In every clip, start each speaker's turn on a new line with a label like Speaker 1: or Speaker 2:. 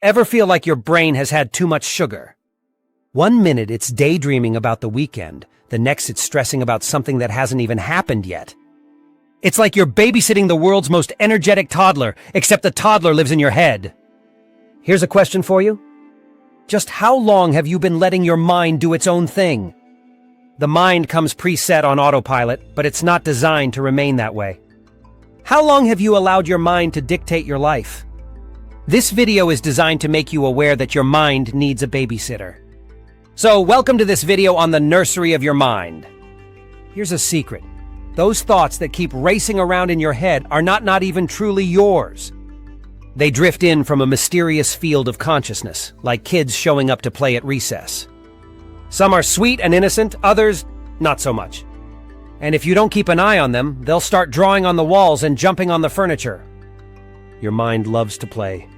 Speaker 1: Ever feel like your brain has had too much sugar? One minute it's daydreaming about the weekend, the next it's stressing about something that hasn't even happened yet. It's like you're babysitting the world's most energetic toddler, except the toddler lives in your head. Here's a question for you. Just how long have you been letting your mind do its own thing? The mind comes preset on autopilot, but it's not designed to remain that way. How long have you allowed your mind to dictate your life? This video is designed to make you aware that your mind needs a babysitter. So, welcome to this video on the nursery of your mind. Here's a secret. Those thoughts that keep racing around in your head are not even truly yours. They drift in from a mysterious field of consciousness, like kids showing up to play at recess. Some are sweet and innocent, others, not so much. And if you don't keep an eye on them, they'll start drawing on the walls and jumping on the furniture. Your mind loves to play.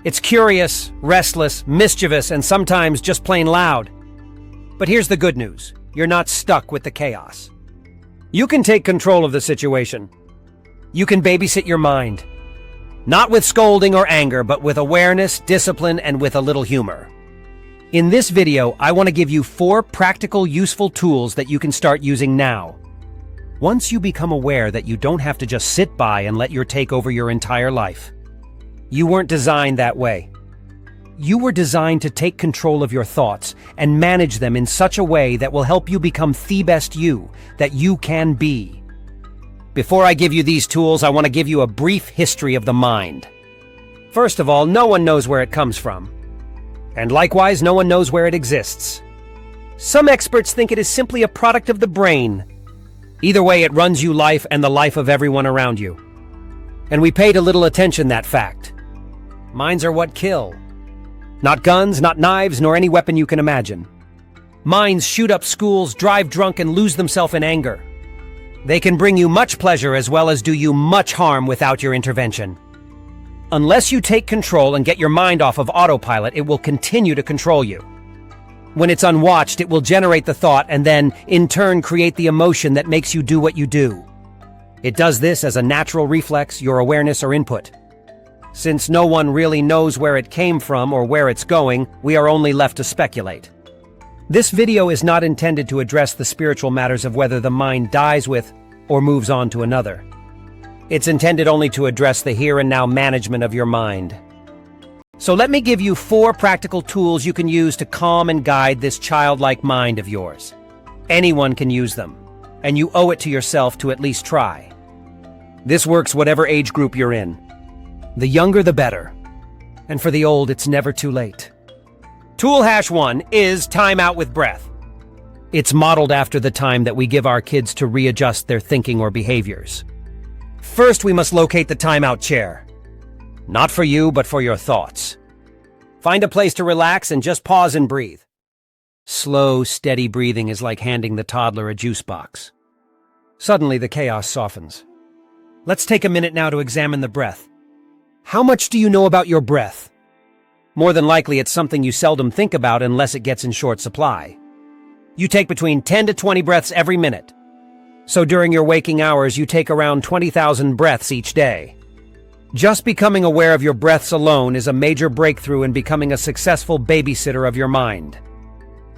Speaker 1: It's curious, restless, mischievous, and sometimes just plain loud. But here's the good news. You're not stuck with the chaos. You can take control of the situation. You can babysit your mind. Not with scolding or anger, but with awareness, discipline, and with a little humor. In this video, I want to give you 4 practical, useful tools that you can start using now. Once you become aware that you don't have to just sit by and let your take over your entire life. You weren't designed that way. You were designed to take control of your thoughts and manage them in such a way that will help you become the best you that you can be. Before I give you these tools, I want to give you a brief history of the mind. First of all, no one knows where it comes from. And likewise, no one knows where it exists. Some experts think it is simply a product of the brain. Either way, it runs you life and the life of everyone around you. And we paid a little attention to that fact. Minds are what kill. Not guns, not knives, nor any weapon you can imagine. Minds shoot up schools, drive drunk, and lose themselves in anger. They can bring you much pleasure as well as do you much harm without your intervention. Unless you take control and get your mind off of autopilot, it will continue to control you. When it's unwatched, it will generate the thought and then, in turn, create the emotion that makes you do what you do. It does this as a natural reflex, your awareness or input. Since no one really knows where it came from or where it's going, we are only left to speculate. This video is not intended to address the spiritual matters of whether the mind dies with or moves on to another. It's intended only to address the here and now management of your mind. So let me give you 4 practical tools you can use to calm and guide this childlike mind of yours. Anyone can use them, and you owe it to yourself to at least try. This works whatever age group you're in. The younger the better. And for the old, it's never too late. Tool hash 1 is time out with breath. It's modeled after the time that we give our kids to readjust their thinking or behaviors. First, we must locate the timeout chair. Not for you, but for your thoughts. Find a place to relax and just pause and breathe. Slow, steady breathing is like handing the toddler a juice box. Suddenly, the chaos softens. Let's take a minute now to examine the breath. How much do you know about your breath? More than likely, it's something you seldom think about unless it gets in short supply. You take between 10 to 20 breaths every minute. So during your waking hours, you take around 20,000 breaths each day. Just becoming aware of your breaths alone is a major breakthrough in becoming a successful babysitter of your mind.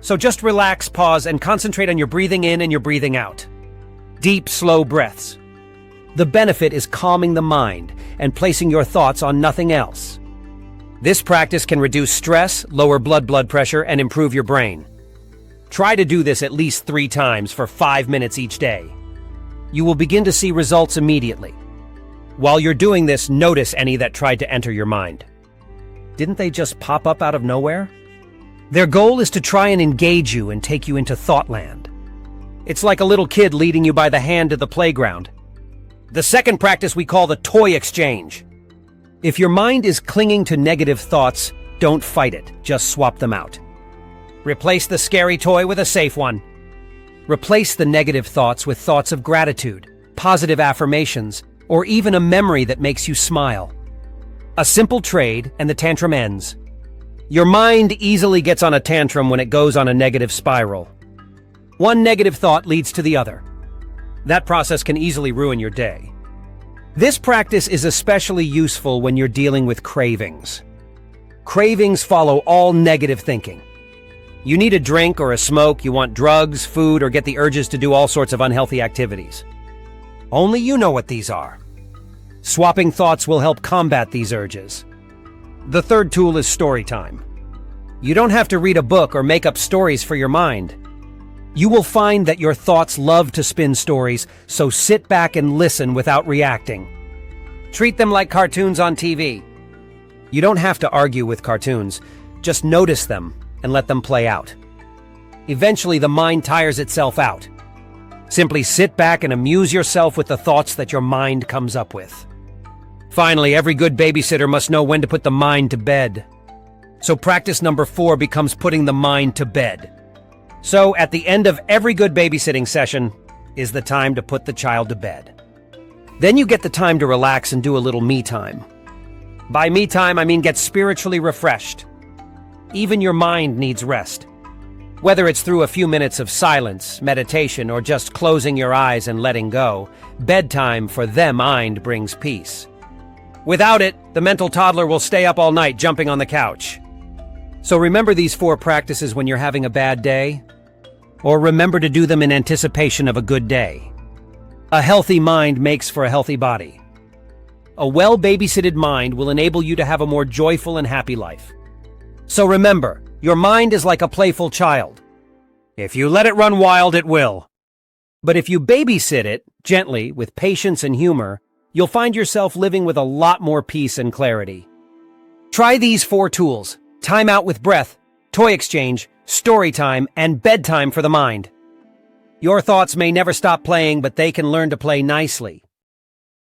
Speaker 1: So just relax, pause, and concentrate on your breathing in and your breathing out. Deep, slow breaths. The benefit is calming the mind and placing your thoughts on nothing else. This practice can reduce stress, lower blood pressure, and improve your brain. Try to do this at least 3 times for 5 minutes each day. You will begin to see results immediately. While you're doing this, notice any that tried to enter your mind. Didn't they just pop up out of nowhere? Their goal is to try and engage you and take you into thoughtland. It's like a little kid leading you by the hand to the playground. The second practice we call the toy exchange. If your mind is clinging to negative thoughts, don't fight it, just swap them out. Replace the scary toy with a safe one. Replace the negative thoughts with thoughts of gratitude, positive affirmations, or even a memory that makes you smile. A simple trade and the tantrum ends. Your mind easily gets on a tantrum when it goes on a negative spiral. One negative thought leads to the other. That process can easily ruin your day. This practice is especially useful when you're dealing with cravings. Cravings follow all negative thinking. You need a drink or a smoke, you want drugs, food, or get the urges to do all sorts of unhealthy activities. Only you know what these are. Swapping thoughts will help combat these urges. The third tool is story time. You don't have to read a book or make up stories for your mind. You will find that your thoughts love to spin stories, so sit back and listen without reacting. Treat them like cartoons on TV. You don't have to argue with cartoons, just notice them and let them play out. Eventually, the mind tires itself out. Simply sit back and amuse yourself with the thoughts that your mind comes up with. Finally, every good babysitter must know when to put the mind to bed. So practice number 4 becomes putting the mind to bed. So at the end of every good babysitting session is the time to put the child to bed. Then you get the time to relax and do a little me time. By me time, I mean get spiritually refreshed. Even your mind needs rest. Whether it's through a few minutes of silence, meditation, or just closing your eyes and letting go, bedtime for the mind brings peace. Without it, the mental toddler will stay up all night jumping on the couch. So remember these 4 practices when you're having a bad day, or remember to do them in anticipation of a good day. A healthy mind makes for a healthy body. A well-babysitted mind will enable you to have a more joyful and happy life. So remember, your mind is like a playful child. If you let it run wild, it will. But if you babysit it, gently, with patience and humor, you'll find yourself living with a lot more peace and clarity. Try these 4 tools: time out with breath, toy exchange, story time, and bedtime for the mind. Your thoughts may never stop playing, but they can learn to play nicely.